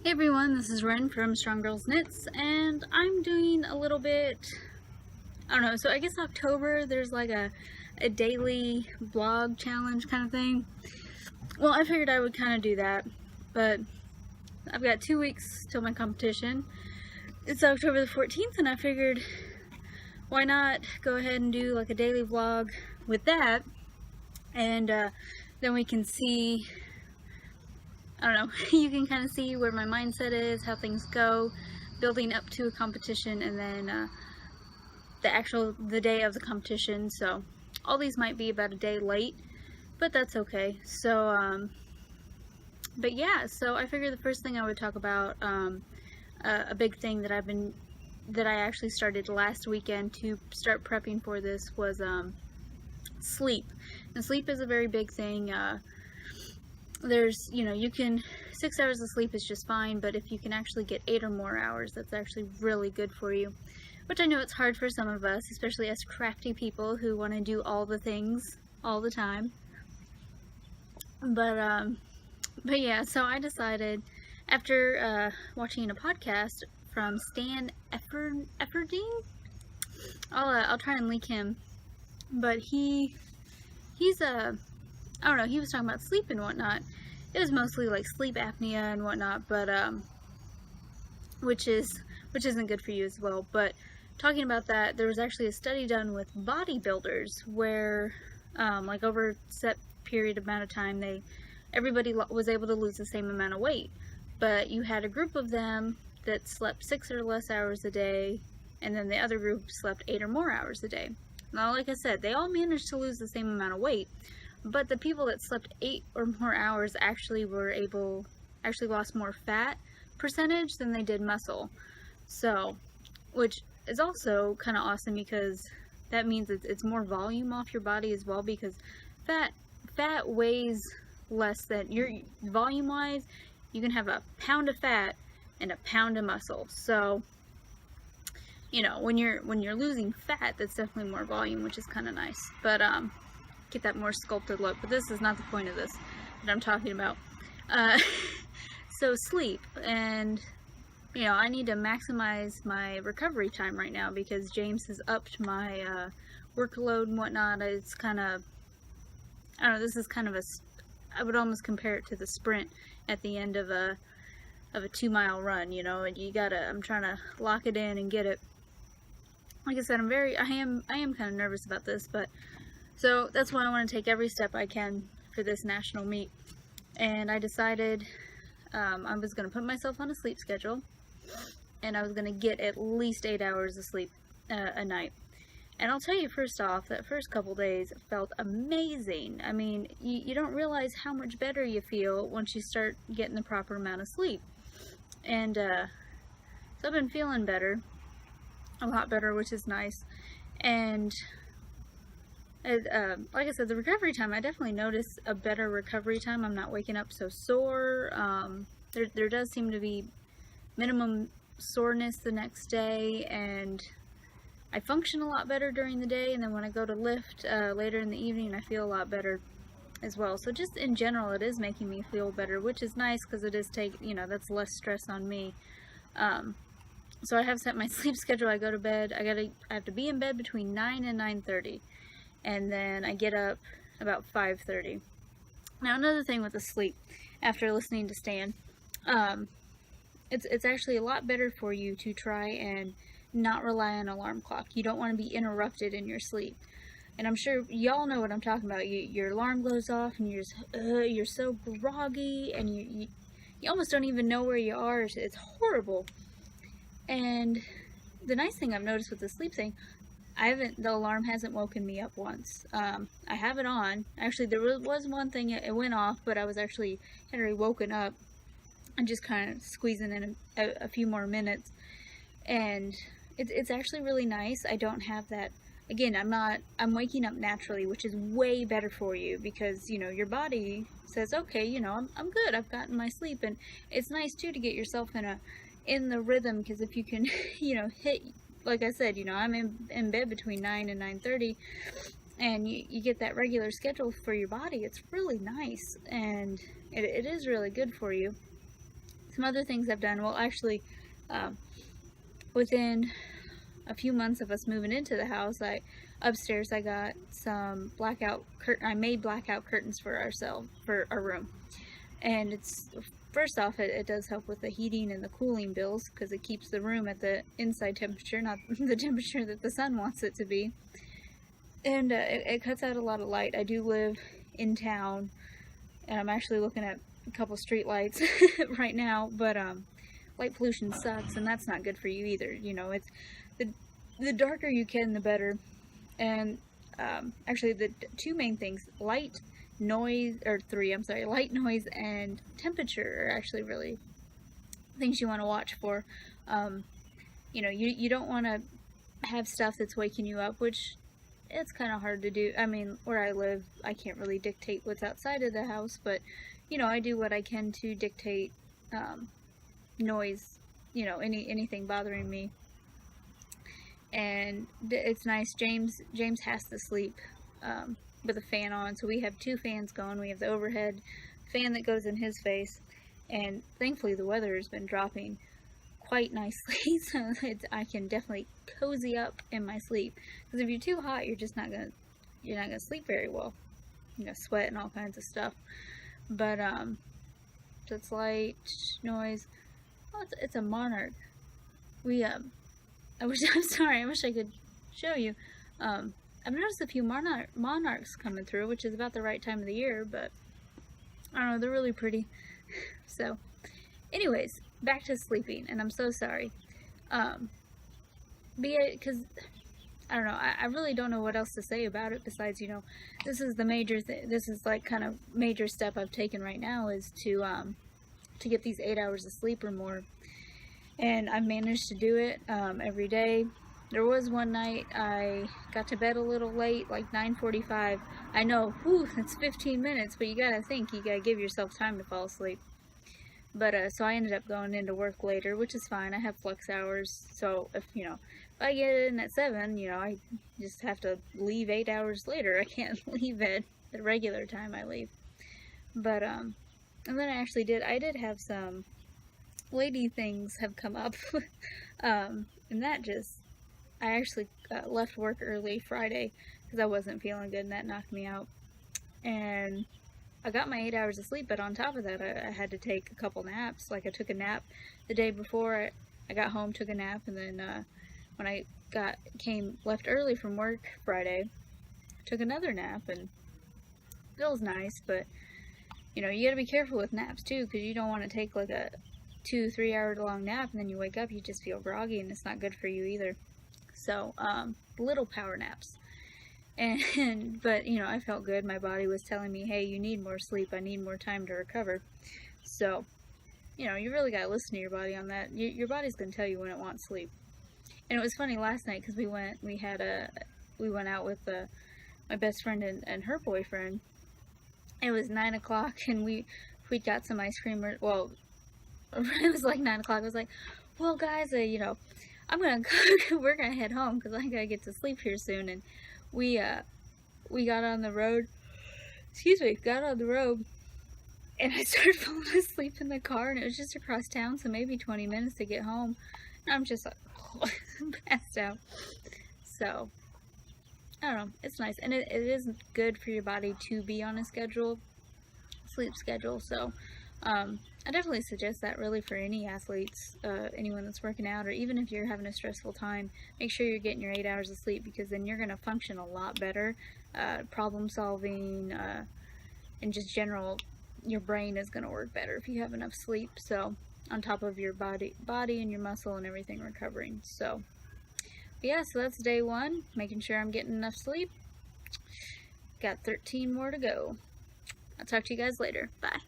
Hey everyone, this is Ren from Strong Girls Knits, and I'm doing a little bit, I don't know, so I guess October there's like a daily vlog challenge kind of thing. Well, I figured I would kind of do that, but I've got 2 weeks till my competition. It's October the 14th, and I figured why not go ahead and do like a daily vlog with that, and then we can see, I don't know, you can kind of see where my mindset is, how things go, building up to a competition, and then the day of the competition. So all these might be about a day late, but that's okay. So but yeah, so I figured the first thing I would talk about, a big thing that I actually started last weekend to start prepping for this was sleep. And sleep is a very big thing. There's, you can, 6 hours of sleep is just fine, but if you can actually get 8 or more hours, that's actually really good for you. Which I know it's hard for some of us, especially us crafty people who want to do all the things all the time. But yeah, so I decided, after watching a podcast from Stan Efferding, I'll try and link him, but he's I don't know, he was talking about sleep and whatnot. It was mostly like sleep apnea and whatnot, but which isn't good for you as well. But talking about that, there was actually a study done with bodybuilders where like over a set period amount of time, everybody was able to lose the same amount of weight, but you had a group of them that slept 6 or less hours a day, and then the other group slept 8 or more hours a day. Now, like I said, they all managed to lose the same amount of weight, but the people that slept 8 or more hours actually lost more fat percentage than they did muscle. So, which is also kind of awesome, because that means it's more volume off your body as well, because fat weighs less than your volume wise. You can have a pound of fat and a pound of muscle. So, when you're losing fat, that's definitely more volume, which is kind of nice. But get that more sculpted look. But this is not the point of this that I'm talking about. So sleep, and I need to maximize my recovery time right now, because James has upped my workload and whatnot. It's kind of, I don't know, this is kind of I would almost compare it to the sprint at the end of a 2-mile run, and I'm trying to lock it in and get it. Like I said, I am kind of nervous about this, but so that's why I want to take every step I can for this national meet. And I decided I was going to put myself on a sleep schedule, and I was going to get at least 8 hours of sleep a night. And I'll tell you, first off, that first couple days felt amazing. I mean, you don't realize how much better you feel once you start getting the proper amount of sleep. And so I've been feeling better, a lot better, which is nice. And like I said, the recovery time, I definitely notice a better recovery time. I'm not waking up so sore. There does seem to be minimum soreness the next day, and I function a lot better during the day, and then when I go to lift later in the evening, I feel a lot better as well. So just in general, it is making me feel better, which is nice, because it is that's less stress on me. So I have set my sleep schedule. I go to bed, I have to be in bed between 9 and 9:30, and then I get up about 5:30. Now, another thing with the sleep, after listening to Stan, it's actually a lot better for you to try and not rely on an alarm clock. You don't want to be interrupted in your sleep. And I'm sure y'all know what I'm talking about. Your alarm goes off, and you're so groggy, and you almost don't even know where you are. It's horrible. And the nice thing I've noticed with the sleep thing, the alarm hasn't woken me up once. I have it on. Actually, there was one thing, it went off, but I was had already woken up and just kind of squeezing in a few more minutes. And it's actually really nice. I don't have that. Again, I'm waking up naturally, which is way better for you, because, your body says, okay, I'm good. I've gotten my sleep. And it's nice too to get yourself in the rhythm, because if you can, hit, like I said, I'm in bed between 9 and 9:30, and you get that regular schedule for your body. It's really nice, and it is really good for you. Some other things I've done, well, actually, um, within a few months of us moving into the house, upstairs I got some I made blackout curtains for our room. And it's, first off, it does help with the heating and the cooling bills, because it keeps the room at the inside temperature, not the temperature that the sun wants it to be. And it cuts out a lot of light. I do live in town, and I'm actually looking at a couple street lights right now, but light pollution sucks, and that's not good for you either. You know, it's the darker you can, the better. And actually, the two main things, light, noise, light, noise, and temperature are actually really things you want to watch for. You know, you don't want to have stuff that's waking you up, which it's kind of hard to do. I mean, where I live, I can't really dictate what's outside of the house, but, you know, I do what I can to dictate noise, you know, anything bothering me. And it's nice. James has to sleep with a fan on, so we have two fans going. We have the overhead fan that goes in his face, and thankfully the weather has been dropping quite nicely, so I can definitely cozy up in my sleep. Because if you're too hot, you're not gonna sleep very well. You know, sweat and all kinds of stuff. But so it's light, noise. Oh, it's a monarch. I'm sorry, I wish I could show you. I've noticed a few monarchs coming through, which is about the right time of the year, but I don't know, they're really pretty. So, anyways, back to sleeping, and I'm so sorry. Because, I don't know, I really don't know what else to say about it besides, you know, this is the major this is like kind of major step I've taken right now, is to get these 8 hours of sleep or more. And I've managed to do it every day. There was one night I got to bed a little late, like 9:45. I know, whew, that's 15 minutes, but you gotta give yourself time to fall asleep. But so I ended up going into work later, which is fine. I have flex hours, so if I get in at 7, you know, I just have to leave 8 hours later. I can't leave at the regular time I leave. But and then I did have some lady things have come up, and I actually left work early Friday because I wasn't feeling good, and that knocked me out. And I got my 8 hours of sleep, but on top of that, I had to take a couple naps. Like, I took a nap the day before I got home, took a nap, and then when I left early from work Friday, took another nap, and it was nice. But you know, you gotta be careful with naps too, because you don't want to take like a 2-3 hour long nap and then you wake up, you just feel groggy, and it's not good for you either. So little power naps. But you know, I felt good. My body was telling me, hey, you need more sleep, I need more time to recover. So you know, you really gotta listen to your body on that. Your body's gonna tell you when it wants sleep. And it was funny last night because we went out with my best friend and her boyfriend. It was 9 o'clock, and we got some ice cream. Well, it was like 9 o'clock. I was like, well, guys, you know, I'm gonna go. We're gonna head home because I gotta get to sleep here soon. And we got on the road. Got on the road, and I started falling asleep in the car. And it was just across town, so maybe 20 minutes to get home. And I'm just like passed out. So I don't know. It's nice, and it is good for your body to be on a sleep schedule. So I definitely suggest that, really, for any athletes, anyone that's working out, or even if you're having a stressful time. Make sure you're getting your 8 hours of sleep, because then you're going to function a lot better. Problem solving, and just general, your brain is going to work better if you have enough sleep. So on top of your body and your muscle and everything recovering. So yeah, so that's day 1, making sure I'm getting enough sleep. Got 13 more to go. I'll talk to you guys later. Bye.